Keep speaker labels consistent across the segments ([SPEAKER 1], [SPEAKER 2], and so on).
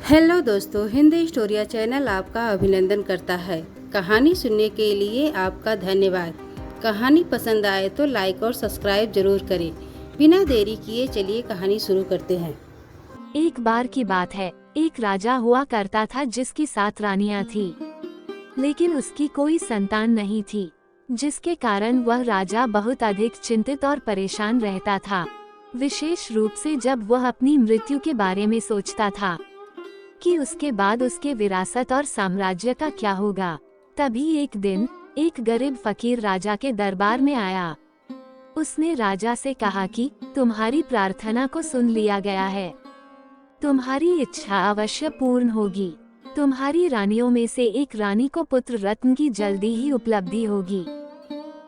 [SPEAKER 1] Hello दोस्तों, Hindi स्टोरिया channel आपका अभिनंदन करता है। कहानी सुनने के लिए आपका धन्यवाद। कहानी पसंद आए तो लाइक और सब्सक्राइब जरूर करें। बिना देरी किए चलिए कहानी शुरू करते हैं।
[SPEAKER 2] एक बार की बात है, एक राजा हुआ करता था जिसकी 7 रानियां थी, लेकिन उसकी कोई संतान नहीं थी, जिसके कारण वह राजा बहुत अधिक चिंतित और परेशान रहता था। विशेष रूप से जब वह अपनी मृत्यु के बारे में सोचता था कि उसके बाद उसके विरासत और साम्राज्य का क्या होगा। तभी एक दिन एक गरीब फकीर राजा के दरबार में आया। उसने राजा से कहा कि तुम्हारी प्रार्थना को सुन लिया गया है, तुम्हारी इच्छा अवश्य पूर्ण होगी। तुम्हारी रानियों में से एक रानी को पुत्र रत्न की जल्दी ही उपलब्धि होगी।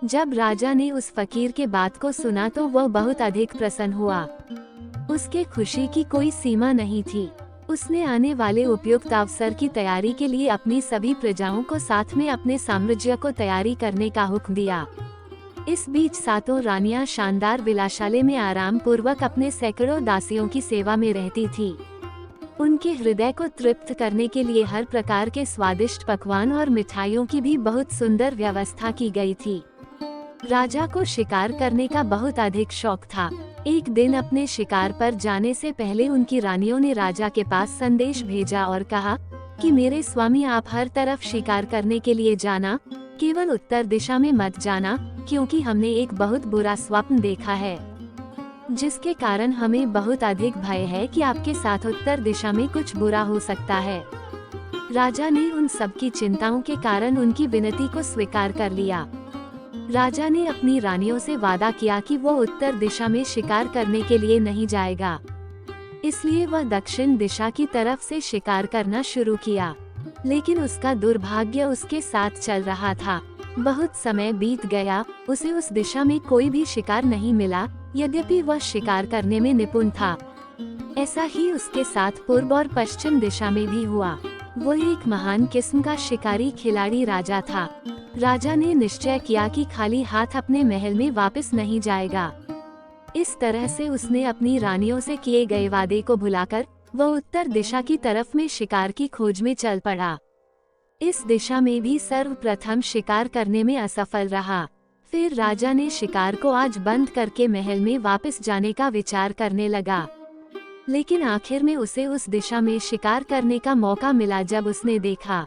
[SPEAKER 2] जब राजा ने उस फकीर के बात को सुना तो वह बहुत अधिक प्रसन्न हुआ। उसके खुशी की कोई सीमा नहीं थी। उसने आने वाले उपयुक्त अवसर की तैयारी के लिए अपनी सभी प्रजाओं को साथ में अपने साम्राज्य को तैयारी करने का हुक्म दिया। इस बीच 7 रानियां शानदार विलासालय में आराम पूर्वक अपने सैकड़ों दासियों की सेवा में रहती थी। उनके हृदय को तृप्त करने के लिए हर प्रकार के स्वादिष्ट पकवान और मिठाइयों की भी बहुत सुंदर व्यवस्था की गई थी। राजा को शिकार करने का बहुत अधिक शौक था। एक दिन अपने शिकार पर जाने से पहले उनकी रानियों ने राजा के पास संदेश भेजा और कहा कि मेरे स्वामी, आप हर तरफ शिकार करने के लिए जाना, केवल उत्तर दिशा में मत जाना, क्योंकि हमने एक बहुत बुरा स्वप्न देखा है, जिसके कारण हमें बहुत अधिक भय है कि आपके साथ उत्तर दिशा में कुछ बुरा हो सकता है। राजा ने उन सबकी चिंताओं के कारण उनकी विनती को स्वीकार कर लिया। राजा ने अपनी रानियों से वादा किया कि वो उत्तर दिशा में शिकार करने के लिए नहीं जाएगा, इसलिए वह दक्षिण दिशा की तरफ से शिकार करना शुरू किया। लेकिन उसका दुर्भाग्य उसके साथ चल रहा था। बहुत समय बीत गया, उसे उस दिशा में कोई भी शिकार नहीं मिला, यद्यपि वह शिकार करने में निपुण था। ऐसा ही उसके साथ पूर्व और पश्चिम दिशा में भी हुआ। वो एक महान किस्म का शिकारी खिलाड़ी राजा था। राजा ने निश्चय किया कि खाली हाथ अपने महल में वापस नहीं जाएगा। इस तरह से उसने अपनी रानियों से किए गए वादे को भुलाकर वह उत्तर दिशा की तरफ में शिकार की खोज में चल पड़ा। इस दिशा में भी सर्वप्रथम शिकार करने में असफल रहा। फिर राजा ने शिकार को आज बंद करके महल में वापस जाने का विचार करने लगा, लेकिन आखिर में उसे उस दिशा में शिकार करने का मौका मिला जब उसने देखा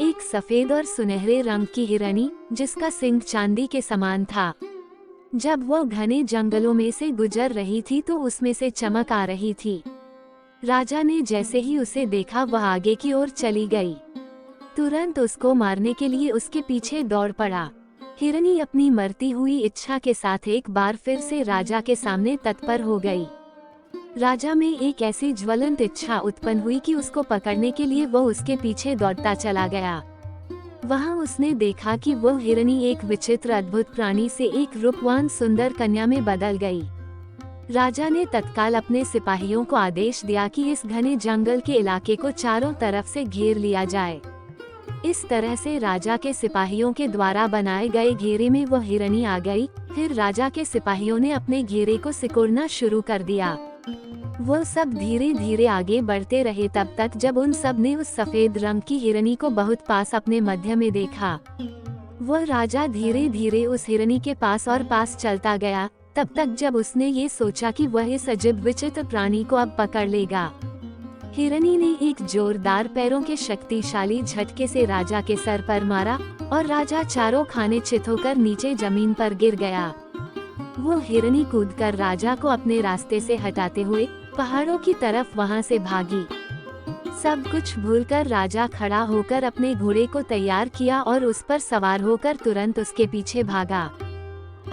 [SPEAKER 2] एक सफेद और सुनहरे रंग की हिरनी, जिसका सींग चांदी के समान था। जब वह घने जंगलों में से गुजर रही थी तो उसमें से चमक आ रही थी। राजा ने जैसे ही उसे देखा वह आगे की ओर चली गई। तुरंत उसको मारने के लिए उसके पीछे दौड़ पड़ा। हिरनी अपनी मरती हुई इच्छा के साथ एक बार फिर से राजा के सामने तत्पर हो गई। राजा में एक ऐसी ज्वलंत इच्छा उत्पन्न हुई कि उसको पकड़ने के लिए वह उसके पीछे दौड़ता चला गया। वहां उसने देखा कि वह हिरनी एक विचित्र अद्भुत प्राणी से एक रूपवान सुंदर कन्या में बदल गई। राजा ने तत्काल अपने सिपाहियों को आदेश दिया कि इस घने जंगल के इलाके को चारों तरफ से घेर लिया जाए। इस तरह से राजा के सिपाहियों के द्वारा बनाए गए घेरे में वह हिरनी आ गई। फिर राजा के सिपाहियों ने अपने घेरे को सिकुड़ना शुरू कर दिया। वह सब धीरे धीरे आगे बढ़ते रहे तब तक जब उन सब ने उस सफेद रंग की हिरनी को बहुत पास अपने मध्य में देखा। वह राजा धीरे धीरे उस हिरनी के पास और पास चलता गया, तब तक जब उसने ये सोचा कि वह इस अजीब विचित्र प्राणी को अब पकड़ लेगा। हिरनी ने एक जोरदार पैरों के शक्तिशाली झटके से राजा के सर पर मारा और राजा चारों खाने चित होकर नीचे जमीन पर गिर गया। वो हिरनी कूदकर राजा को अपने रास्ते से हटाते हुए पहाड़ों की तरफ वहां से भागी। सब कुछ भूलकर राजा खड़ा होकर अपने घोड़े को तैयार किया और उस पर सवार होकर तुरंत उसके पीछे भागा।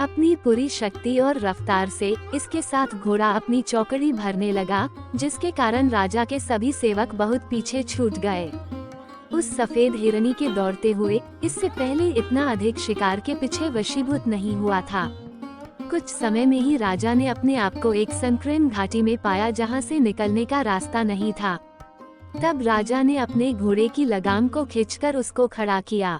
[SPEAKER 2] अपनी पूरी शक्ति और रफ्तार से इसके साथ घोड़ा अपनी चौकड़ी भरने लगा, जिसके कारण राजा के सभी सेवक बहुत पीछे छूट गए। उस सफेद हिरनी के दौड़ते हुए इससे पहले इतना अधिक शिकार के पीछे वशीभूत नहीं हुआ था। कुछ समय में ही राजा ने अपने आप को एक संकीर्ण घाटी में पाया जहां से निकलने का रास्ता नहीं था। तब राजा ने अपने घोड़े की लगाम को खींचकर उसको खड़ा किया।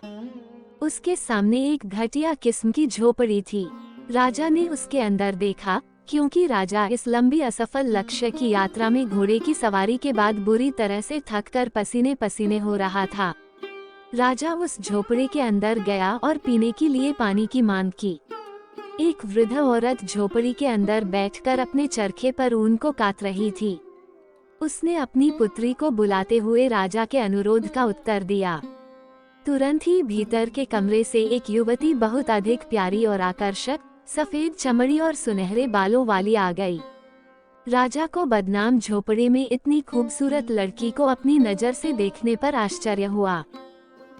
[SPEAKER 2] उसके सामने एक घटिया किस्म की झोपड़ी थी। राजा ने उसके अंदर देखा क्योंकि राजा इस लंबी असफल लक्ष्य की यात्रा में घोड़े की सवारी के बाद बुरी तरह से थककर पसीने पसीने हो रहा था। राजा उस झोपड़ी के अंदर गया और पीने के लिए पानी की मांग की। एक वृद्ध औरत झोपड़ी के अंदर बैठकर अपने चरखे पर ऊन को काट रही थी। उसने अपनी पुत्री को बुलाते हुए राजा के अनुरोध का उत्तर दिया। तुरंत ही भीतर के कमरे से एक युवती बहुत अधिक प्यारी और आकर्षक, सफेद चमड़ी और सुनहरे बालों वाली आ गई। राजा को बदनाम झोपड़ी में इतनी खूबसूरत लड़की को अपनी नजर से देखने पर आश्चर्य हुआ।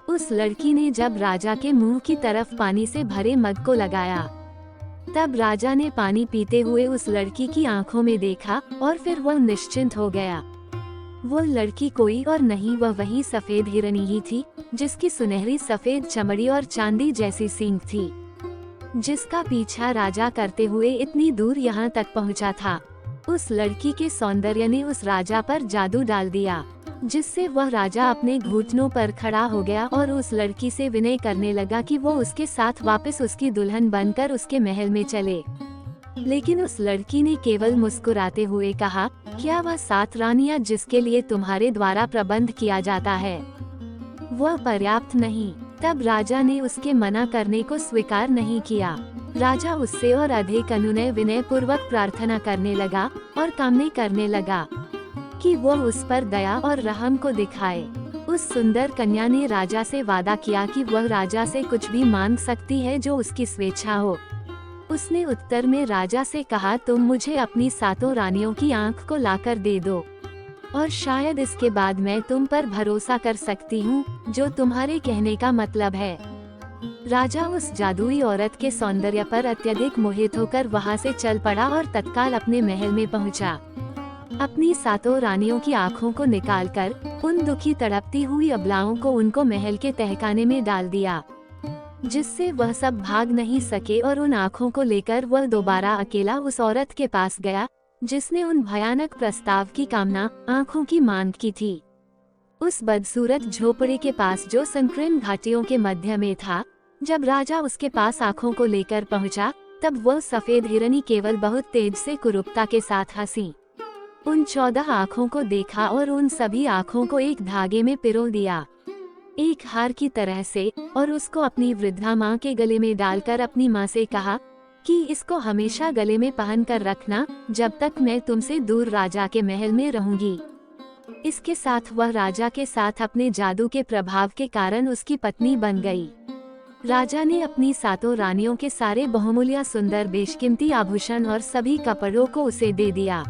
[SPEAKER 2] उस लड़की ने जब राजा के मुंह की तरफ पानी से भरे मग को लगाया, तब राजा ने पानी पीते हुए उस लड़की की आंखों में देखा और फिर वह निश्चिंत हो गया। वो लड़की कोई और नहीं, वह वही सफेद हिरनी ही थी, जिसकी सुनहरी सफेद चमड़ी और चांदी जैसी सींग थी, जिसका पीछा राजा करते हुए इतनी दूर यहाँ तक पहुँचा था। उस लड़की के सौंदर्य ने उस राजा पर जादू डाल दिया, जिससे वह राजा अपने घुटनों पर खड़ा हो गया और उस लड़की से विनय करने लगा कि वो उसके साथ वापस उसकी दुल्हन बनकर उसके महल में चले। लेकिन उस लड़की ने केवल मुस्कुराते हुए कहा, क्या वह 7 रानियां जिसके लिए तुम्हारे द्वारा प्रबंध किया जाता है, वह पर्याप्त नहीं? तब राजा ने उसके मना करने को स्वीकार नहीं किया। राजा उससे और अधिक अनुनय विनय पूर्वक प्रार्थना करने लगा और कामना करने लगा कि वो उस पर दया और रहम को दिखाए। उस सुंदर कन्या ने राजा से वादा किया कि वह राजा से कुछ भी मांग सकती है जो उसकी स्वेच्छा हो। उसने उत्तर में राजा से कहा, तुम मुझे अपनी 7 रानियों की आंख को लाकर दे दो और शायद इसके बाद मैं तुम पर भरोसा कर सकती हूँ, जो तुम्हारे कहने का मतलब है। राजा उस जादुई औरत के सौंदर्य पर अत्यधिक मोहित होकर वहाँ से चल पड़ा और तत्काल अपने महल में पहुँचा। अपनी 7 रानियों की आंखों को निकालकर उन दुखी तड़पती हुई अबलाओं को उनको महल के तहखाने में डाल दिया, जिससे वह सब भाग नहीं सके और उन आंखों को लेकर वह दोबारा अकेला उस औरत के पास गया, जिसने उन भयानक प्रस्ताव की कामना आंखों की मांग की थी। उस बदसूरत झोपड़ी के पास जो संकीर्ण घाटियों के मध्य में था, जब राजा उसके पास आंखों को लेकर पहुंचा, तब वह सफेद हिरनी केवल बहुत तेज से कुरूपता के साथ हंसी। उन 14 आंखों को देखा और उन सभी आंखों को एक धागे में पिरो दिया, एक हार की तरह से, और उसको अपनी वृद्धा माँ के गले में डालकर अपनी माँ से कहा कि इसको हमेशा गले में पहन कर रखना जब तक मैं तुमसे दूर राजा के महल में रहूंगी। इसके साथ वह राजा के साथ अपने जादू के प्रभाव के कारण उसकी पत्नी बन गई। राजा ने अपनी 7 रानियों के सारे बहुमूल्य सुंदर बेशकीमती आभूषण और सभी कपड़ों को उसे दे दिया,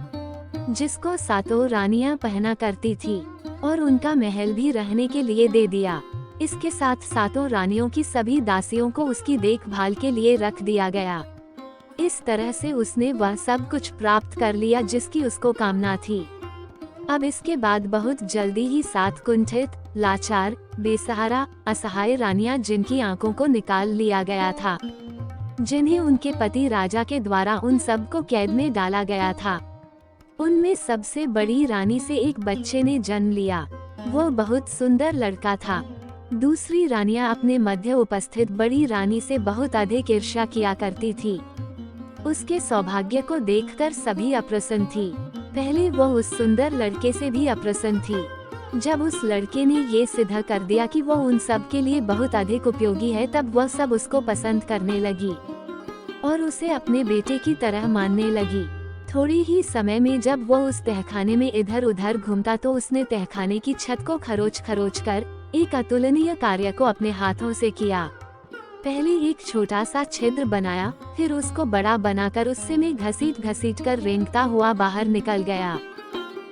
[SPEAKER 2] जिसको 7 रानियां पहना करती थी, और उनका महल भी रहने के लिए दे दिया। इसके साथ 7 रानियों की सभी दासियों को उसकी देखभाल के लिए रख दिया गया। इस तरह से उसने वह सब कुछ प्राप्त कर लिया जिसकी उसको कामना थी। अब इसके बाद बहुत जल्दी ही 7 कुंठित, लाचार, बेसहारा, असहाय रानियां जिनकी आंखों को निकाल लिया गया था, जिन्हें उनके पति राजा के द्वारा उन सब को कैद में डाला गया था, उनमें सबसे बड़ी रानी से एक बच्चे ने जन्म लिया। वो बहुत सुंदर लड़का था। दूसरी रानियां अपने मध्य उपस्थित बड़ी रानी से बहुत अधिक ईर्ष्या किया करती थी। उसके सौभाग्य को देखकर सभी अप्रसन्न थी। पहले वो उस सुंदर लड़के से भी अप्रसन्न थी। जब उस लड़के ने ये सिद्ध कर दिया कि वो उन सब के लिए बहुत अधिक उपयोगी है, तब वह सब उसको पसंद करने लगी और उसे अपने बेटे की तरह मानने लगी। थोड़ी ही समय में जब वो उस तहखाने में इधर उधर घूमता, तो उसने तहखाने की छत को खरोच खरोच कर एक अतुलनीय कार्य को अपने हाथों से किया। पहले एक छोटा सा छिद्र बनाया, फिर उसको बड़ा बनाकर उससे में घसीट घसीट कर रेंगता हुआ बाहर निकल गया।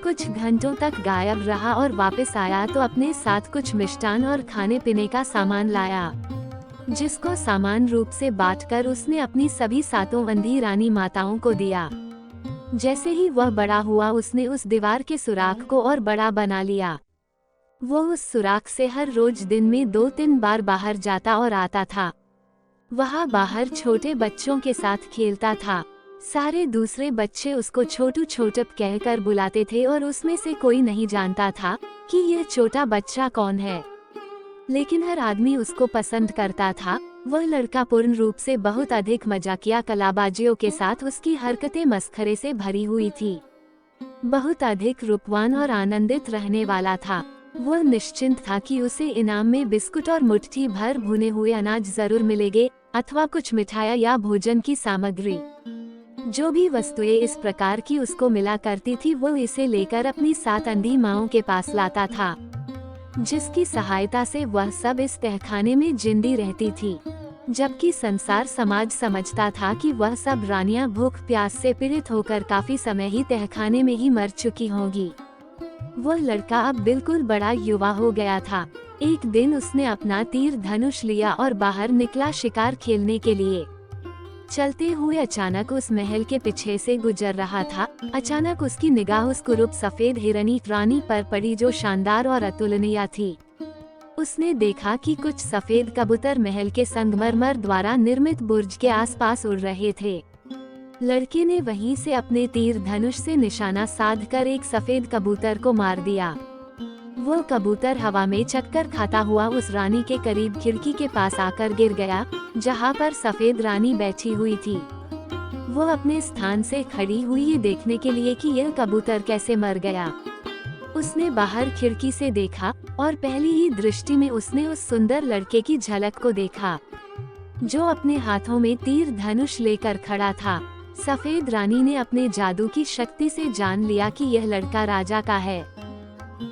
[SPEAKER 2] कुछ घंटों तक गायब रहा और वापस आया तो अपने साथ कुछ मिष्टान और खाने पीने का सामान लाया, जिसको सामान रूप से बांटकर उसने अपनी सभी 7 अंधी रानी माताओं को दिया। जैसे ही वह बड़ा हुआ, उसने उस दीवार के सुराख को और बड़ा बना लिया। वो उस सुराख से हर रोज दिन में 2-3 बार बाहर जाता और आता था। वहाँ बाहर छोटे बच्चों के साथ खेलता था। सारे दूसरे बच्चे उसको छोटू छोटप कहकर बुलाते थे और उसमें से कोई नहीं जानता था कि यह छोटा बच्चा कौन है। लेकिन हर आदमी उसको पसंद करता था वह लड़का पूर्ण रूप से बहुत अधिक मजाकिया कलाबाजियों के साथ उसकी हरकतें मस्खरे से भरी हुई थी। बहुत अधिक रूपवान और आनंदित रहने वाला था। वह निश्चिंत था कि उसे इनाम में बिस्कुट और मुट्ठी भर भुने हुए अनाज जरूर मिलेंगे, अथवा कुछ मिठाइयाँ या भोजन की सामग्री। जो भी वस्तुएं इस प्रकार की उसको मिला करती थी, वो इसे लेकर अपनी 7 अंधी माँओं के पास लाता था, जिसकी सहायता से वह सब इस तहखाने में जिंदी रहती थी। जबकि संसार समाज समझता था कि वह सब रानियां भूख प्यास से पीड़ित होकर काफी समय ही तहखाने में ही मर चुकी होंगी। वह लड़का अब बिल्कुल बड़ा युवा हो गया था। एक दिन उसने अपना तीर धनुष लिया और बाहर निकला शिकार खेलने के लिए। चलते हुए अचानक उस महल के पीछे से गुजर रहा था। अचानक उसकी निगाह उस कुरूप सफेद हिरनी रानी पर पड़ी, जो शानदार और अतुलनीय थी। उसने देखा कि कुछ सफेद कबूतर महल के संगमरमर द्वारा निर्मित बुर्ज के आसपास उड़ रहे थे। लड़के ने वहीं से अपने तीर धनुष से निशाना साधकर एक सफेद कबूतर को मार दिया। वो कबूतर हवा में चक्कर खाता हुआ उस रानी के करीब खिड़की के पास आकर गिर गया, जहाँ पर सफेद रानी बैठी हुई थी। वो अपने स्थान से खड़ी हुई ये देखने के लिए कि यह कबूतर कैसे मर गया। उसने बाहर खिड़की से देखा और पहली ही दृष्टि में उसने उस सुंदर लड़के की झलक को देखा, जो अपने हाथों में तीर धनुष लेकर खड़ा था। सफेद रानी ने अपने जादू की शक्ति से जान लिया कि यह लड़का राजा का है।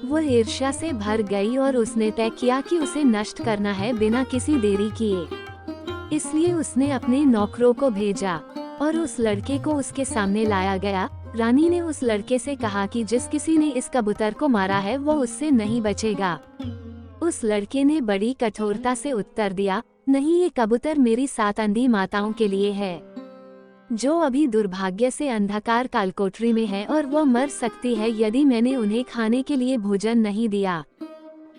[SPEAKER 2] वह ईर्ष्या से भर गई और उसने तय किया कि उसे नष्ट करना है बिना किसी देरी किए। इसलिए उसने अपने नौकरों को भेजा और उस लड़के को उसके सामने लाया गया। रानी ने उस लड़के से कहा कि जिस किसी ने इस कबूतर को मारा है वो उससे नहीं बचेगा। उस लड़के ने बड़ी कठोरता से उत्तर दिया, नहीं, ये कबूतर मेरी 7 अंधी माताओं के लिए है, जो अभी दुर्भाग्य से अंधकार कालकोठरी में है और वो मर सकती है यदि मैंने उन्हें खाने के लिए भोजन नहीं दिया।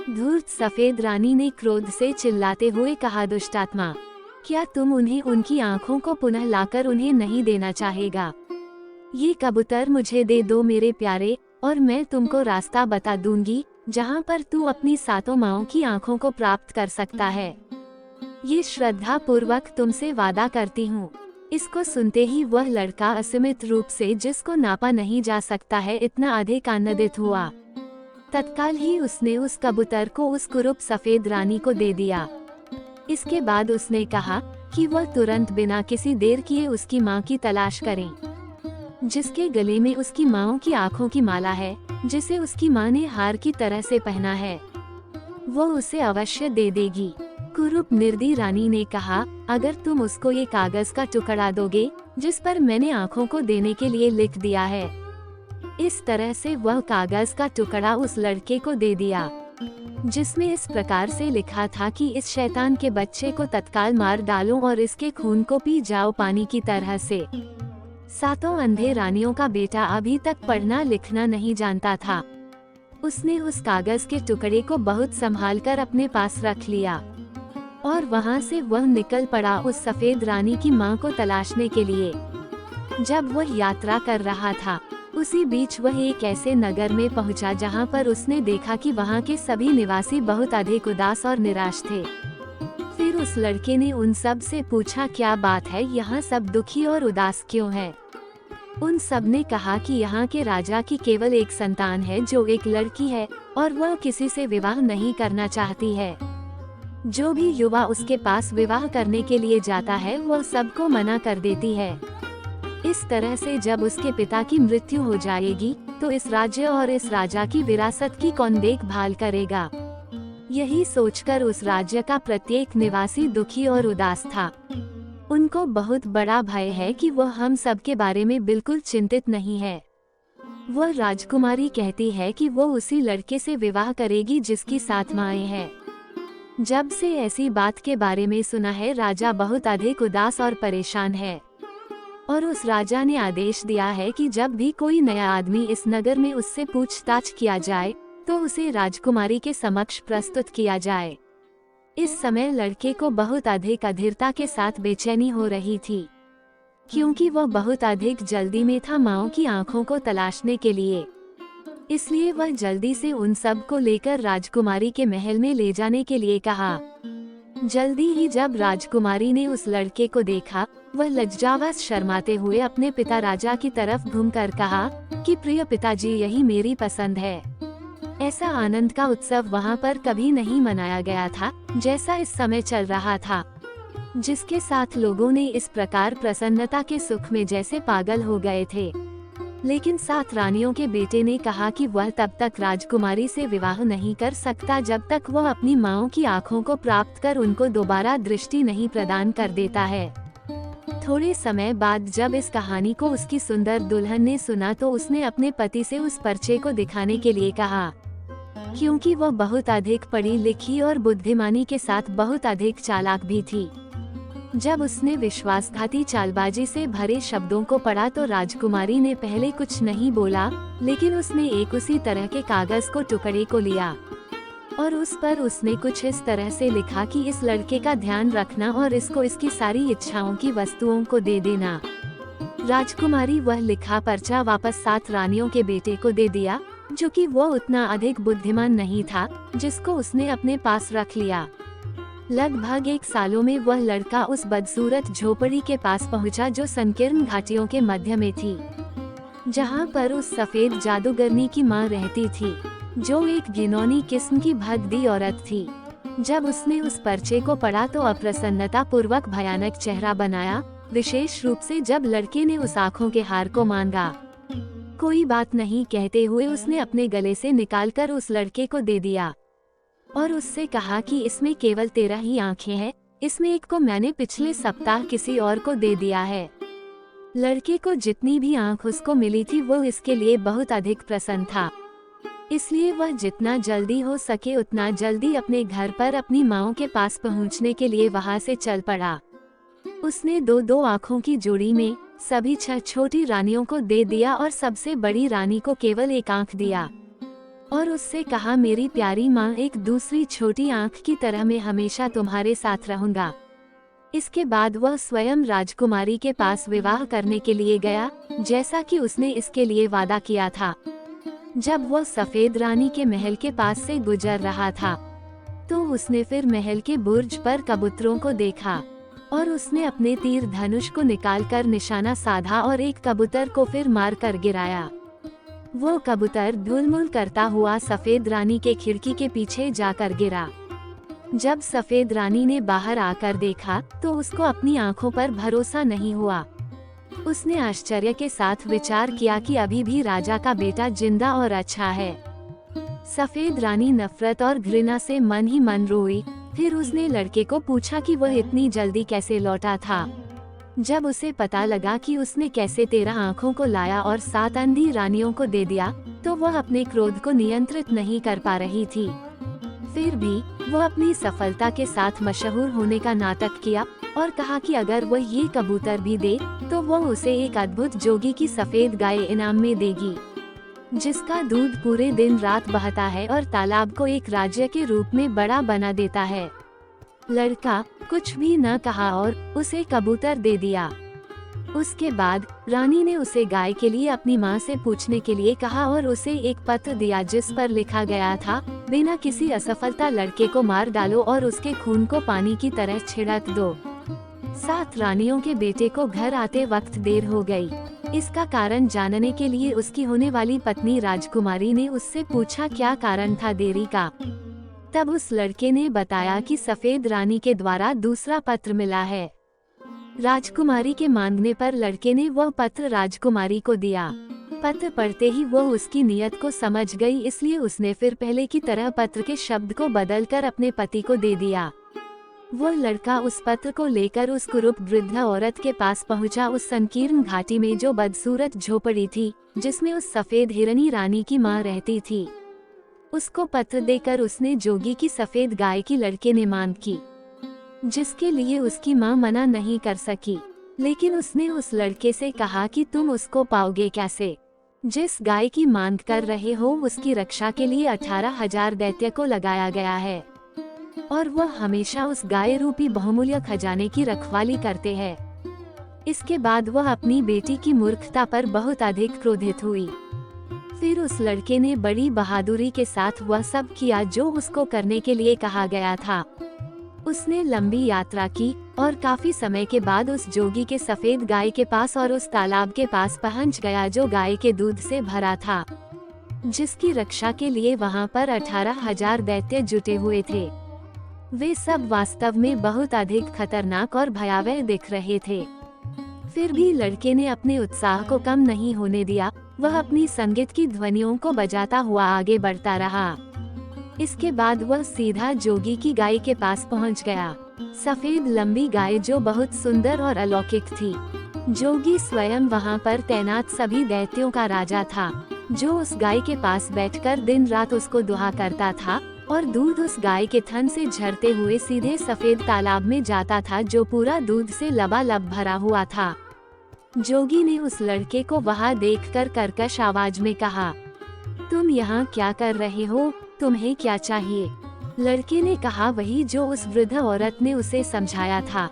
[SPEAKER 2] धूर्त सफेद रानी ने क्रोध से चिल्लाते हुए कहा, दुष्टात्मा, क्या तुम उन्हें उनकी आँखों को पुनः लाकर उन्हें नहीं देना चाहेगा? ये कबूतर मुझे दे दो मेरे प्यारे, और मैं तुमको रास्ता बता दूंगी जहाँ पर तू अपनी 7 माँओं की आँखों को प्राप्त कर सकता है। ये श्रद्धा पूर्वक तुमसे वादा करती हूँ। इसको सुनते ही वह लड़का असीमित रूप से, जिसको नापा नहीं जा सकता है, इतना अधिक आनंदित हुआ। तत्काल ही उसने उस कबूतर को उस कुरूप सफेद रानी को दे दिया। इसके बाद उसने कहा कि वह तुरंत बिना किसी देर किए उसकी माँ की तलाश करें, जिसके गले में उसकी माँओं की आँखों की माला है, जिसे उसकी माँ ने हार की तरह से पहना है। वो उसे अवश्य दे देगी। कुरूप निर्दयी रानी ने कहा, अगर तुम उसको ये कागज का टुकड़ा दोगे जिस पर मैंने आँखों को देने के लिए लिख दिया है। इस तरह से वह कागज का टुकड़ा उस लड़के को दे दिया, जिसमें इस प्रकार से लिखा था कि इस शैतान के बच्चे को तत्काल मार डालो और इसके खून को पी जाओ पानी की तरह से। 7 अंधे रानियों का बेटा अभी तक पढ़ना लिखना नहीं जानता था। उसने उस कागज के टुकड़े को बहुत संभालकर अपने पास रख लिया और वहां से वह निकल पड़ा उस सफेद रानी की मां को तलाशने के लिए। जब वह यात्रा कर रहा था, उसी बीच वह एक ऐसे नगर में पहुंचा जहां पर उसने देखा कि वहां के सभी निवासी बहुत अधिक उदास और निराश थे। फिर उस लड़के ने उन सब से पूछा, क्या बात है, यहाँ सब दुखी और उदास क्यों है? उन सब ने कहा कि यहाँ के राजा की केवल एक संतान है, जो एक लड़की है, और वह किसी से विवाह नहीं करना चाहती है। जो भी युवा उसके पास विवाह करने के लिए जाता है, वह सबको मना कर देती है। इस तरह से जब उसके पिता की मृत्यु हो जाएगी, तो इस राज्य और इस राजा की विरासत की कौन देखभाल करेगा? यही सोचकर उस राज्य का प्रत्येक निवासी दुखी और उदास था। उनको बहुत बड़ा भय है कि वह हम सब के बारे में बिल्कुल चिंतित नहीं है। वह राजकुमारी कहती है कि वो उसी लड़के से विवाह करेगी जिसकी 7 माएँ हैं। जब से ऐसी बात के बारे में सुना है, राजा बहुत अधिक उदास और परेशान है, और उस राजा ने आदेश दिया है कि जब भी कोई नया आदमी इस नगर में उससे पूछताछ किया जाए, तो उसे राजकुमारी के समक्ष प्रस्तुत किया जाए। इस समय लड़के को बहुत अधिक अधीरता के साथ बेचैनी हो रही थी, क्योंकि वह बहुत अधिक जल्दी में था माँओं की आँखों को तलाशने के लिए। इसलिए वह जल्दी से उन सब को लेकर राजकुमारी के महल में ले जाने के लिए कहा। जल्दी ही जब राजकुमारी ने उस लड़के को देखा, वह लज्जावश शर्माते हुए अपने पिता राजा की तरफ घूमकर कहा कि प्रिय पिताजी, यही मेरी पसंद है। ऐसा आनंद का उत्सव वहाँ पर कभी नहीं मनाया गया था जैसा इस समय चल रहा था, जिसके साथ लोगों ने इस प्रकार प्रसन्नता के सुख में जैसे पागल हो गए थे। लेकिन 7 रानियों के बेटे ने कहा कि वह तब तक राजकुमारी से विवाह नहीं कर सकता जब तक वह अपनी माँओं की आँखों को प्राप्त कर उनको दोबारा दृष्टि नहीं प्रदान कर देता है। थोड़े समय बाद जब इस कहानी को उसकी सुंदर दुल्हन ने सुना तो उसने अपने पति से उस पर्चे को दिखाने के लिए कहा, क्योंकि वह बहुत अधिक पढ़ी लिखी और बुद्धिमानी के साथ बहुत अधिक चालाक भी थी। जब उसने विश्वासघाती चालबाजी से भरे शब्दों को पढ़ा तो राजकुमारी ने पहले कुछ नहीं बोला, लेकिन उसने एक उसी तरह के कागज को टुकड़े को लिया और उस पर उसने कुछ इस तरह से लिखा कि इस लड़के का ध्यान रखना और इसको इसकी सारी इच्छाओं की वस्तुओं को दे देना। राजकुमारी वह लिखा पर्चा वापस 7 रानियों के बेटे को दे दिया, जो कि वो उतना अधिक बुद्धिमान नहीं था, जिसको उसने अपने पास रख लिया। लगभग 1 सालों में वह लड़का उस बदसूरत झोपड़ी के पास पहुंचा जो संकीर्ण घाटियों के मध्य में थी, जहां पर उस सफेद जादूगरनी की मां रहती थी, जो एक घिनौनी किस्म की भद्दी औरत थी। जब उसने उस पर्चे को पढ़ा तो अप्रसन्नता पूर्वक भयानक चेहरा बनाया, विशेष रूप से जब लड़के ने उस आँखों के हार को मांगा। कोई बात नहीं कहते हुए उसने अपने गले से निकालकर उस लड़के को दे दिया और उससे कहा कि इसमें केवल 13 ही आँखें हैं, इसमें एक को मैंने पिछले सप्ताह किसी और को दे दिया है। लड़के को जितनी भी आँख उसको मिली थी वो इसके लिए बहुत अधिक प्रसन्न था, इसलिए वह जितना जल्दी हो सके उतना जल्दी अपने घर पर अपनी माँओं के पास पहुँचने के लिए वहाँ से चल पड़ा। उसने 2-2 आँखों की जोड़ी में सभी 6 छोटी रानियों को दे दिया और सबसे बड़ी रानी को केवल 1 आँख दिया और उससे कहा, मेरी प्यारी माँ, एक दूसरी छोटी आँख की तरह मैं हमेशा तुम्हारे साथ रहूंगा। इसके बाद वह स्वयं राजकुमारी के पास विवाह करने के लिए गया, जैसा कि उसने इसके लिए वादा किया था। जब वह सफेद रानी के महल के पास से गुजर रहा था तो उसने फिर महल के बुर्ज पर कबूतरों को देखा और उसने अपने तीर धनुष को निकालकर निशाना साधा और एक कबूतर को फिर मार कर गिराया। वो कबूतर धुलमुल करता हुआ सफेद रानी के खिड़की के पीछे जाकर गिरा। जब सफेद रानी ने बाहर आकर देखा तो उसको अपनी आंखों पर भरोसा नहीं हुआ। उसने आश्चर्य के साथ विचार किया कि अभी भी राजा का बेटा जिंदा और अच्छा है। सफेद रानी नफरत और घृणा से मन ही मन रोई। फिर उसने लड़के को पूछा कि वह इतनी जल्दी कैसे लौटा था। जब उसे पता लगा कि उसने कैसे 13 आँखों को लाया और 7 अंधी रानियों को दे दिया, तो वह अपने क्रोध को नियंत्रित नहीं कर पा रही थी। फिर भी वह अपनी सफलता के साथ मशहूर होने का नाटक किया और कहा कि अगर वह ये कबूतर भी दे तो वह उसे एक अद्भुत जोगी की सफेद गाय इनाम में देगी, जिसका दूध पूरे दिन रात बहता है और तालाब को एक राज्य के रूप में बड़ा बना देता है। लड़का कुछ भी न कहा और उसे कबूतर दे दिया। उसके बाद रानी ने उसे गाय के लिए अपनी माँ से पूछने के लिए कहा और उसे एक पत्र दिया जिस पर लिखा गया था, बिना किसी असफलता लड़के को मार डालो और उसके खून को पानी की तरह छिड़क दो। 7 रानियों के बेटे को घर आते वक्त देर हो गई। इसका कारण जानने के लिए उसकी होने वाली पत्नी राजकुमारी ने उससे पूछा क्या कारण था देरी का। तब उस लड़के ने बताया कि सफेद रानी के द्वारा दूसरा पत्र मिला है। राजकुमारी के मांगने पर लड़के ने वह पत्र राजकुमारी को दिया। पत्र पढ़ते ही वह उसकी नीयत को समझ गई, इसलिए उसने फिर पहले की तरह पत्र के शब्द को बदलकर अपने पति को दे दिया। वह लड़का उस पत्र को लेकर उस कुरूप वृद्ध औरत के पास पहुंचा, उस संकीर्ण घाटी में जो बदसूरत झोपड़ी थी जिसमें उस सफेद हिरनी रानी की मां रहती थी। उसको पत्र देकर उसने जोगी की सफेद गाय की लड़के ने मांग की, जिसके लिए उसकी मां मना नहीं कर सकी। लेकिन उसने उस लड़के से कहा कि तुम उसको पाओगे कैसे? जिस गाय की मांग कर रहे हो उसकी रक्षा के लिए 18,000 दैत्य को लगाया गया है और वह हमेशा उस गाय रूपी बहुमूल्य खजाने की रखवाली करते हैं। इसके बाद वह अपनी बेटी की मूर्खता पर बहुत अधिक क्रोधित हुई। फिर उस लड़के ने बड़ी बहादुरी के साथ वह सब किया जो उसको करने के लिए कहा गया था। उसने लंबी यात्रा की और काफी समय के बाद उस जोगी के सफेद गाय के पास और उस तालाब के पास पहुंच गया जो गाय के दूध से भरा था, जिसकी रक्षा के लिए वहां पर 18,000 दैत्य जुटे हुए थे। वे सब वास्तव में बहुत अधिक खतरनाक और भयावह दिख रहे थे। फिर भी लड़के ने अपने उत्साह को कम नहीं होने दिया। वह अपनी संगीत की ध्वनियों को बजाता हुआ आगे बढ़ता रहा। इसके बाद वह सीधा जोगी की गाय के पास पहुंच गया, सफेद लंबी गाय जो बहुत सुंदर और अलौकिक थी। जोगी स्वयं वहां पर तैनात सभी दैत्यों का राजा था, जो उस गाय के पास बैठकर दिन रात उसको दुहा करता था और दूध उस गाय के थन से झरते हुए सीधे सफेद तालाब में जाता था, जो पूरा दूध से लबालब भरा हुआ था। जोगी ने उस लड़के को वहां देखकर कर्कश आवाज में कहा, तुम यहाँ क्या कर रहे हो? तुम्हें क्या चाहिए? लड़के ने कहा वही जो उस वृद्ध औरत ने उसे समझाया था।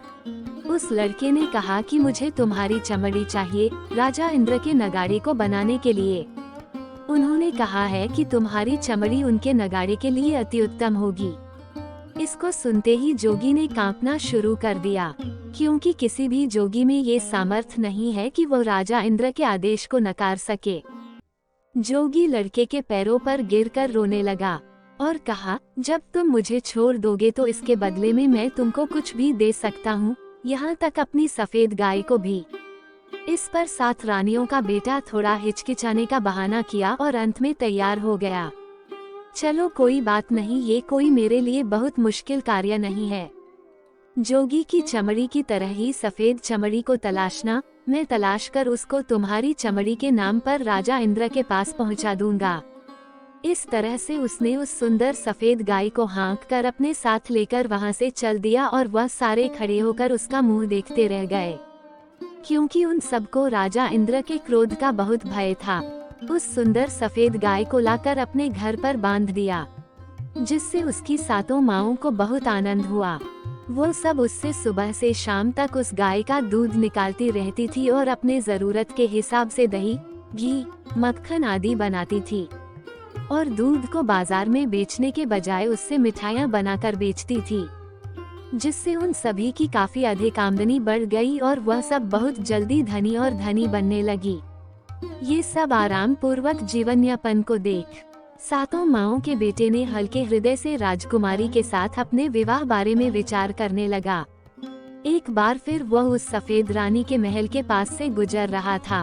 [SPEAKER 2] उस लड़के ने कहा कि मुझे तुम्हारी चमड़ी चाहिए, राजा इंद्र के नगाड़े को बनाने के लिए। उन्होंने कहा है कि तुम्हारी चमड़ी उनके नगाड़े के लिए अति उत्तम होगी। इसको सुनते ही जोगी ने कांपना शुरू कर दिया, क्योंकि किसी भी जोगी में ये सामर्थ्य नहीं है कि वो राजा इंद्र के आदेश को नकार सके। जोगी लड़के के पैरों पर गिरकर रोने लगा और कहा, जब तुम मुझे छोड़ दोगे तो इसके बदले में मैं तुमको कुछ भी दे सकता हूँ, यहाँ तक अपनी सफेद गाय को भी। इस पर 7 रानियों का बेटा थोड़ा हिचकिचाने का बहाना किया और अंत में तैयार हो गया। चलो कोई बात नहीं, ये कोई मेरे लिए बहुत मुश्किल कार्य नहीं है। जोगी की चमड़ी की तरह ही सफेद चमड़ी को तलाशना, मैं तलाश कर उसको तुम्हारी चमड़ी के नाम पर राजा इंद्र के पास पहुंचा दूंगा। इस तरह से उसने उस सुंदर सफेद गाय को हाँक कर अपने साथ लेकर वहां से चल दिया और वह सारे खड़े होकर उसका मुंह देखते रह गए, क्योंकि उन सबको राजा इंद्र के क्रोध का बहुत भय था। उस सुंदर सफेद गाय को लाकर अपने घर पर बांध दिया, जिससे उसकी 7 माँओं को बहुत आनंद हुआ। वो सब उससे सुबह से शाम तक उस गाय का दूध निकालती रहती थी और अपने जरूरत के हिसाब से दही, घी, मक्खन आदि बनाती थी और दूध को बाजार में बेचने के बजाय उससे मिठाइयाँ बनाकर बेचती थी, जिससे उन सभी की काफी अधिक आमदनी बढ़ गई और वह सब बहुत जल्दी धनी और धनी बनने लगी। ये सब आराम पूर्वक जीवन यापन को देख 7 माँओं के बेटे ने हल्के हृदय से राजकुमारी के साथ अपने विवाह बारे में विचार करने लगा। एक बार फिर वह उस सफेद रानी के महल के पास से गुजर रहा था,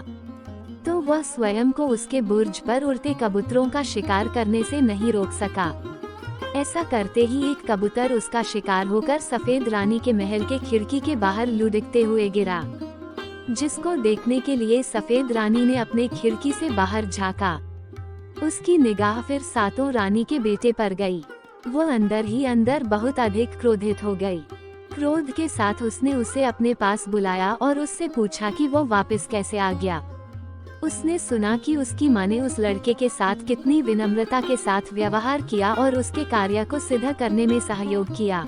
[SPEAKER 2] तो वह स्वयं को उसके बुर्ज पर उड़ते कबूतरों का शिकार करने से नहीं रोक सका। ऐसा करते ही एक कबूतर उसका शिकार होकर सफेद रानी के महल के खिड़की के बाहर लुढ़कते हुए गिरा, जिसको देखने के लिए सफेद रानी ने अपने खिड़की से बाहर झांका। उसकी निगाह फिर 7 रानी के बेटे पर गई। वो अंदर ही अंदर बहुत अधिक क्रोधित हो गई। क्रोध के साथ उसने उसे अपने पास बुलाया और उससे पूछा कि वो वापस कैसे आ गया। उसने सुना कि उसकी माँ ने उस लड़के के साथ कितनी विनम्रता के साथ व्यवहार किया और उसके कार्य को सिद्ध करने में सहयोग किया।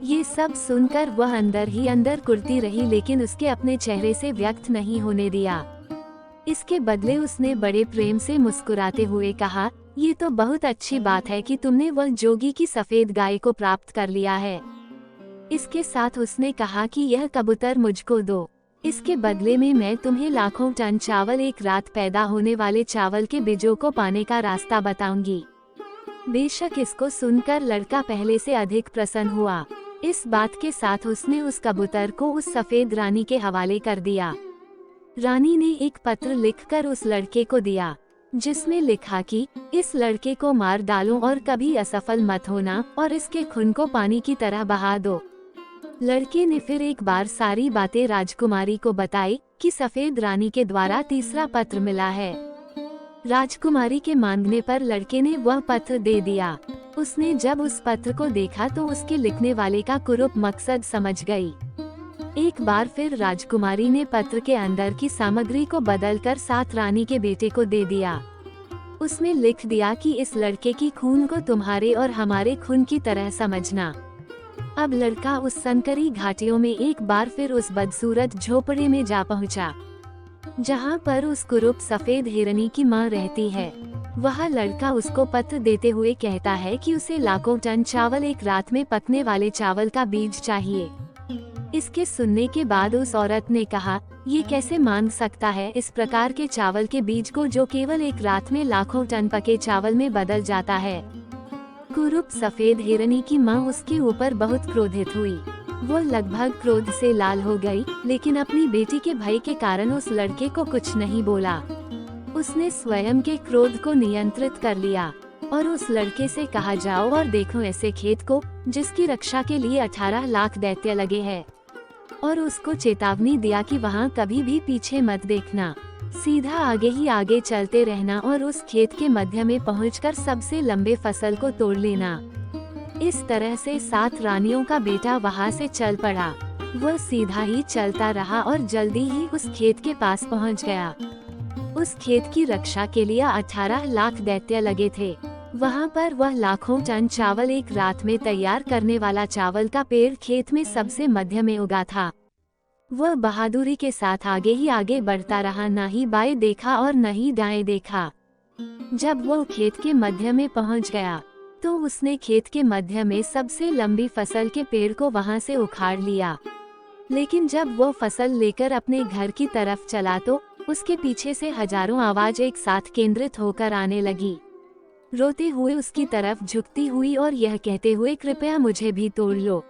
[SPEAKER 2] ये सब सुनकर वह अंदर ही अंदर कुढ़ती रही, लेकिन उसके अपने चेहरे से व्यक्त नहीं होने दिया। इसके बदले उसने बड़े प्रेम से मुस्कुराते हुए कहा, ये तो बहुत अच्छी बात है कि तुमने वह जोगी की सफेद गाय को प्राप्त कर लिया है। इसके साथ उसने कहा कि यह कबूतर मुझको दो, इसके बदले में मैं तुम्हें लाखों टन चावल, एक रात पैदा होने वाले चावल के बीजों को पाने का रास्ता बताऊंगी। बेशक इसको सुनकर लड़का पहले से अधिक प्रसन्न हुआ। इस बात के साथ उसने उस कबूतर को उस सफेद रानी के हवाले कर दिया। रानी ने एक पत्र लिखकर उस लड़के को दिया, जिसमें लिखा कि इस लड़के को मार डालो और कभी असफल मत होना और इसके खून को पानी की तरह बहा दो। लड़के ने फिर एक बार सारी बातें राजकुमारी को बताई कि सफेद रानी के द्वारा तीसरा पत्र मिला है। राजकुमारी के मांगने पर लड़के ने वह पत्र दे दिया। उसने जब उस पत्र को देखा तो उसके लिखने वाले का कुरूप मकसद समझ गई। एक बार फिर राजकुमारी ने पत्र के अंदर की सामग्री को बदलकर 7 रानी के बेटे को दे दिया। उसमें लिख दिया कि इस लड़के की खून को तुम्हारे और हमारे खून की तरह समझना। अब लड़का उस संकरी घाटियों में एक बार फिर उस बदसूरत झोपड़े में जा पहुंचा, जहां पर उस कुरूप सफेद हिरनी की मां रहती है। वह लड़का उसको पत्र देते हुए कहता है कि उसे लाखों टन चावल एक रात में पकने वाले चावल का बीज चाहिए। इसके सुनने के बाद उस औरत ने कहा, ये कैसे मांग सकता है इस प्रकार के चावल के बीज को जो केवल एक रात में लाखों टन पके चावल में बदल जाता है। कुरूप सफेद हिरनी की माँ उसके ऊपर बहुत क्रोधित हुई। वो लगभग क्रोध से लाल हो गई, लेकिन अपनी बेटी के भय के कारण उस लड़के को कुछ नहीं बोला। उसने स्वयं के क्रोध को नियंत्रित कर लिया और उस लड़के से कहा, जाओ और देखो ऐसे खेत को जिसकी रक्षा के लिए 18 लाख दैत्य लगे हैं, और उसको चेतावनी दिया कि वहाँ कभी भी पीछे मत देखना, सीधा आगे ही आगे चलते रहना और उस खेत के मध्य में पहुंचकर सबसे लंबे फसल को तोड़ लेना। इस तरह से 7 रानियों का बेटा वहाँ से चल पड़ा। वह सीधा ही चलता रहा और जल्दी ही उस खेत के पास पहुँच गया। उस खेत की रक्षा के लिए 18 लाख दैत्य लगे थे। वहाँ पर वह लाखों टन चावल एक रात में तैयार करने वाला चावल का पेड़ खेत में सबसे मध्य में उगा था। वह बहादुरी के साथ आगे ही आगे बढ़ता रहा, न ही बाएं देखा और न ही दाएं देखा। जब वह खेत के मध्य में पहुँच गया तो उसने खेत के मध्य में सबसे लंबी फसल के पेड़ को वहाँ से उखाड़ लिया। लेकिन जब वो फसल लेकर अपने घर की तरफ चला तो उसके पीछे से हजारों आवाज एक साथ केंद्रित होकर आने लगी, रोते हुए उसकी तरफ झुकती हुई और यह कहते हुए, कृपया मुझे भी तोड़ लो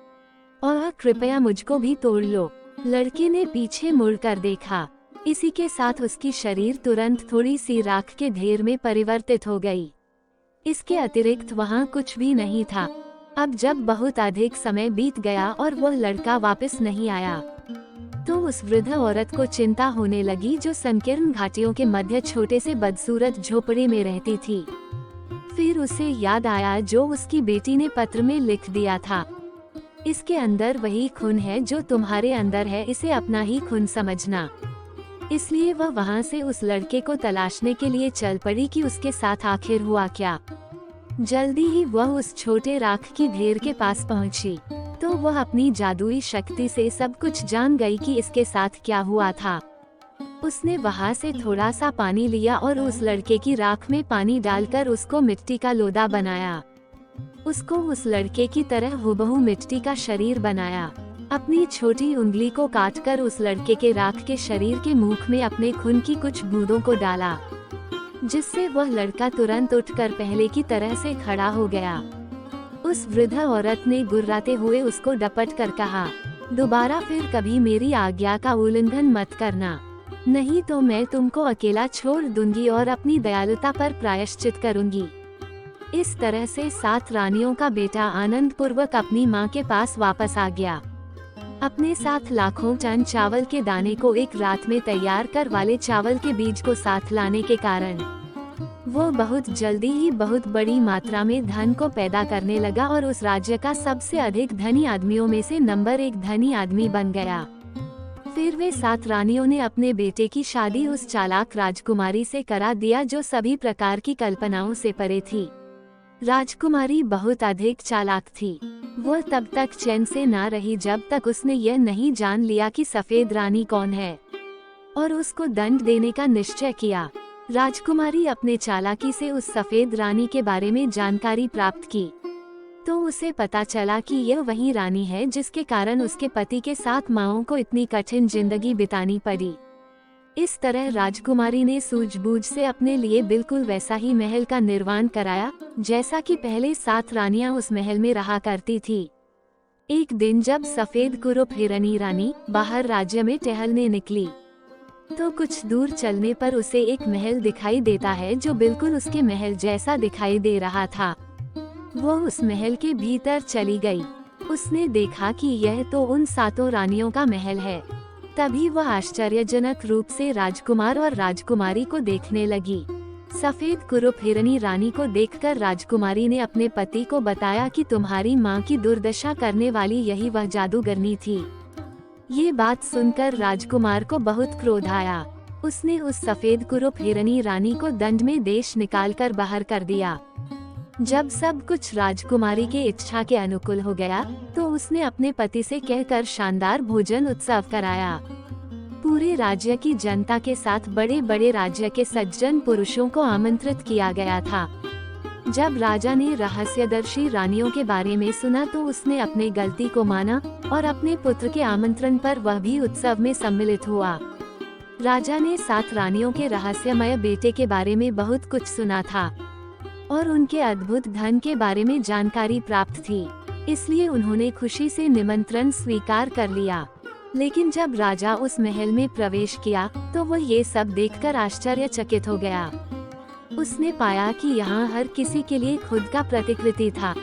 [SPEAKER 2] और कृपया मुझको भी तोड़ लो। लड़के ने पीछे मुड़कर देखा। इसी के साथ उसकी शरीर तुरंत थोड़ी सी राख के ढेर में परिवर्तित हो गई। इसके अतिरिक्त वहाँ कुछ भी नहीं था। अब जब बहुत अधिक समय बीत गया और वह लड़का वापस नहीं आया तो उस वृद्ध औरत को चिंता होने लगी जो संकीर्ण घाटियों के मध्य छोटे से बदसूरत झोपड़े में रहती थी। फिर उसे याद आया जो उसकी बेटी ने पत्र में लिख दिया था, इसके अंदर वही खून है जो तुम्हारे अंदर है, इसे अपना ही खून समझना। इसलिए वह वहाँ से उस लड़के को तलाशने के लिए चल पड़ी कि उसके साथ आखिर हुआ क्या। जल्दी ही वह उस छोटे राख की ढेर के पास पहुँची तो वह अपनी जादुई शक्ति से सब कुछ जान गई कि इसके साथ क्या हुआ था। उसने वहाँ से थोड़ा सा पानी लिया और उस लड़के की राख में पानी डालकर उसको मिट्टी का लोदा बनाया। उसको उस लड़के की तरह हुबहू मिट्टी का शरीर बनाया। अपनी छोटी उंगली को काटकर उस लड़के के राख के शरीर के मुख में अपने खून की कुछ बूंदों को डाला, जिससे वह लड़का तुरंत उठकर पहले की तरह से खड़ा हो गया। उस वृद्ध औरत ने गुर्राते हुए उसको डपट कर कहा, दोबारा फिर कभी मेरी आज्ञा का उल्लंघन मत करना, नहीं तो मैं तुमको अकेला छोड़ दूंगी और अपनी दयालुता पर प्रायश्चित करूंगी। इस तरह से 7 रानियों का बेटा आनंद पूर्वक अपनी माँ के पास वापस आ गया। अपने साथ लाखों टन चावल के दाने को एक रात में तैयार कर वाले चावल के बीज को साथ लाने के कारण वो बहुत जल्दी ही बहुत बड़ी मात्रा में धन को पैदा करने लगा और उस राज्य का सबसे अधिक धनी आदमियों में से नंबर 1 धनी आदमी बन गया। फिर वे 7 रानियों ने अपने बेटे की शादी उस चालाक राजकुमारी से करा दिया जो सभी प्रकार की कल्पनाओं से परे थी। राजकुमारी बहुत अधिक चालाक थी। वह तब तक चैन से ना रही जब तक उसने यह नहीं जान लिया कि सफेद रानी कौन है और उसको दंड देने का निश्चय किया। राजकुमारी अपने चालाकी से उस सफेद रानी के बारे में जानकारी प्राप्त की तो उसे पता चला कि यह वही रानी है जिसके कारण उसके पति के साथ माओं को इतनी कठिन जिंदगी बितानी पड़ी। इस तरह राजकुमारी ने सूझबूझ से अपने लिए बिल्कुल वैसा ही महल का निर्माण कराया जैसा कि पहले 7 रानियां उस महल में रहा करती थी। एक दिन जब सफेद कुरूप हिरनी रानी बाहर राज्य में टहलने निकली तो कुछ दूर चलने पर उसे एक महल दिखाई देता है जो बिल्कुल उसके महल जैसा दिखाई दे रहा था। वो उस महल के भीतर चली गई। उसने देखा कि यह तो उन 7 रानियों का महल है। तभी वह आश्चर्यजनक रूप से राजकुमार और राजकुमारी को देखने लगी। सफेद कुरूप हिरनी रानी को देखकर राजकुमारी ने अपने पति को बताया कि तुम्हारी माँ की दुर्दशा करने वाली यही वह जादूगरनी थी। ये बात सुनकर राजकुमार को बहुत क्रोध आया। उसने उस सफेद कुरूप हिरनी रानी को दंड में देश निकालकर बाहर कर दिया। जब सब कुछ राजकुमारी के इच्छा के अनुकूल हो गया तो उसने अपने पति से कहकर शानदार भोजन उत्सव कराया। पूरे राज्य की जनता के साथ बड़े बड़े राज्य के सज्जन पुरुषों को आमंत्रित किया गया था। जब राजा ने रहस्यदर्शी रानियों के बारे में सुना तो उसने अपने गलती को माना और अपने पुत्र के आमंत्रण पर वह भी उत्सव में सम्मिलित हुआ। राजा ने 7 रानियों के रहस्यमय बेटे के बारे में बहुत कुछ सुना था और उनके अद्भुत धन के बारे में जानकारी प्राप्त थी, इसलिए उन्होंने खुशी से निमंत्रण स्वीकार कर लिया। लेकिन जब राजा उस महल में प्रवेश किया तो वह ये सब देखकर आश्चर्यचकित हो गया। उसने पाया कि यहाँ हर किसी के लिए खुद का प्रतिकृति था।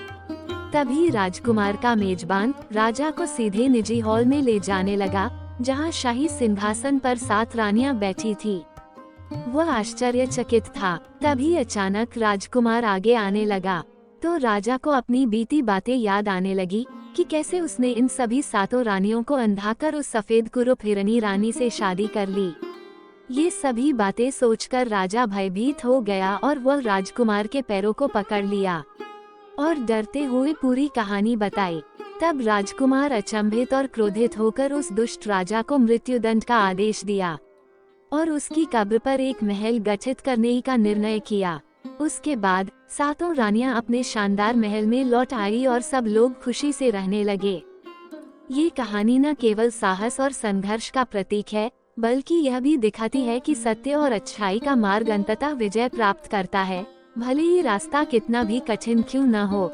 [SPEAKER 2] तभी राजकुमार का मेजबान राजा को सीधे निजी हॉल में ले जाने लगा, जहाँ शाही सिंहासन पर 7 रानियां बैठी थी। वह आश्चर्यचकित था। तभी अचानक राजकुमार आगे आने लगा तो राजा को अपनी बीती बातें याद आने लगी कि कैसे उसने इन सभी 7 रानियों को अंधाकर उस सफेद कुरूप हिरनी रानी से शादी कर ली। ये सभी बातें सोचकर राजा भयभीत हो गया और वह राजकुमार के पैरों को पकड़ लिया और डरते हुए पूरी कहानी बताई। तब राजकुमार अचंभित और क्रोधित होकर उस दुष्ट राजा को मृत्युदंड का आदेश दिया और उसकी कब्र पर एक महल गठित करने का निर्णय किया। उसके बाद 7 रानियां अपने शानदार महल में लौट आई और सब लोग खुशी से रहने लगे। ये कहानी न केवल साहस और संघर्ष का प्रतीक है, बल्कि यह भी दिखाती है कि सत्य और अच्छाई का मार्ग अंततः विजय प्राप्त करता है, भले ही रास्ता कितना भी कठिन क्यों न हो।